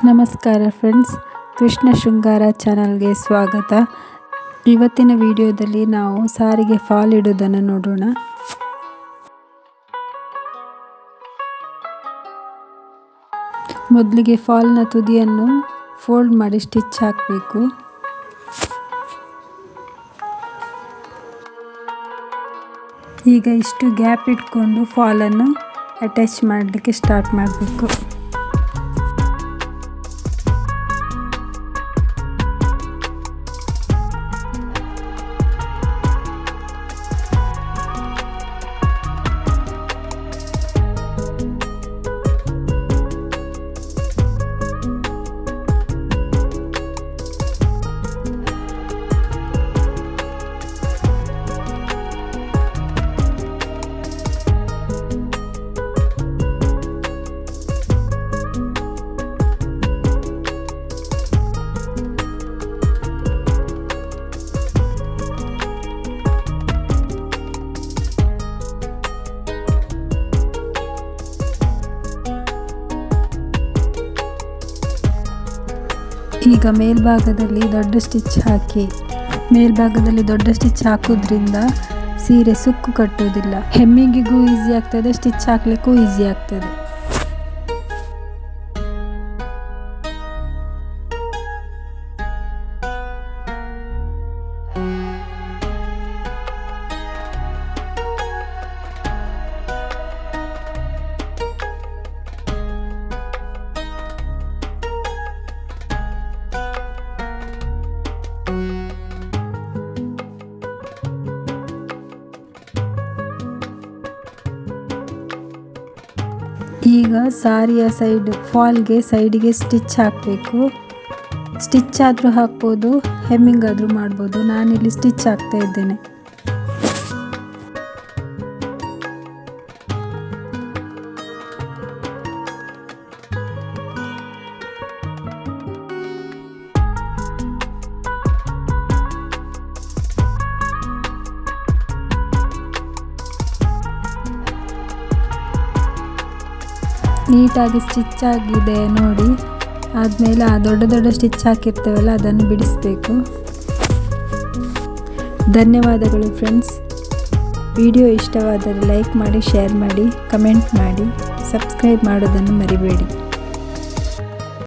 ನಮಸ್ಕಾರ ಫ್ರೆಂಡ್ಸ್, ಕೃಷ್ಣ ಶೃಂಗಾರ ಚಾನಲ್ಗೆ ಸ್ವಾಗತ. ಇವತ್ತಿನ ವಿಡಿಯೋದಲ್ಲಿ ನಾವು ಸಾರಿಗೆ ಫಾಲ್ ಇಡೋದನ್ನು ನೋಡೋಣ. ಮೊದಲಿಗೆ ಫಾಲ್ನ ತುದಿಯನ್ನು ಫೋಲ್ಡ್ ಮಾಡಿ ಸ್ಟಿಚ್ ಹಾಕಬೇಕು. ಈಗ ಇಷ್ಟು ಗ್ಯಾಪ್ ಇಟ್ಕೊಂಡು ಫಾಲನ್ನು ಅಟ್ಯಾಚ್ ಮಾಡಲಿಕ್ಕೆ ಸ್ಟಾರ್ಟ್ ಮಾಡಬೇಕು. ಈಗ ಮೇಲ್ಭಾಗದಲ್ಲಿ ದೊಡ್ಡ ಸ್ಟಿಚ್ ಹಾಕಿ. ಮೇಲ್ಭಾಗದಲ್ಲಿ ದೊಡ್ಡ ಸ್ಟಿಚ್ ಹಾಕೋದ್ರಿಂದ ಸೀರೆ ಸುಕ್ಕು ಕಟ್ಟೋದಿಲ್ಲ. ಹೆಮ್ಮಿಂಗಿಗೂ ಈಸಿ ಆಗ್ತದೆ, ಸ್ಟಿಚ್ ಹಾಕ್ಲಿಕ್ಕೂ ಈಸಿ ಆಗ್ತದೆ. ಈಗ ಸಾರಿಯ ಫಾಲ್ಗೆ ಸೈಡಿಗೆ ಸ್ಟಿಚ್ ಹಾಕಬೇಕು. ಸ್ಟಿಚ್ ಆದರೂ ಹಾಕ್ಬೋದು, ಹೆಮ್ಮಿಂಗ್ ಆದರೂ ಮಾಡ್ಬೋದು. ನಾನಿಲ್ಲಿ ಸ್ಟಿಚ್ ಹಾಕ್ತಾ ಇದ್ದೇನೆ. ನೀಟಾಗಿ ಸ್ಟಿಚ್ ಆಗಿದೆ ನೋಡಿ. ಆದಮೇಲೆ ಆ ದೊಡ್ಡ ದೊಡ್ಡ ಸ್ಟಿಚ್ ಹಾಕಿರ್ತೇವಲ್ಲ, ಅದನ್ನು ಬಿಡಿಸಬೇಕು. ಧನ್ಯವಾದಗಳು ಫ್ರೆಂಡ್ಸ್. ವಿಡಿಯೋ ಇಷ್ಟವಾದರೆ ಲೈಕ್ ಮಾಡಿ, ಶೇರ್ ಮಾಡಿ, ಕಮೆಂಟ್ ಮಾಡಿ, ಸಬ್ಸ್ಕ್ರೈಬ್ ಮಾಡೋದನ್ನು ಮರಿಬೇಡಿ.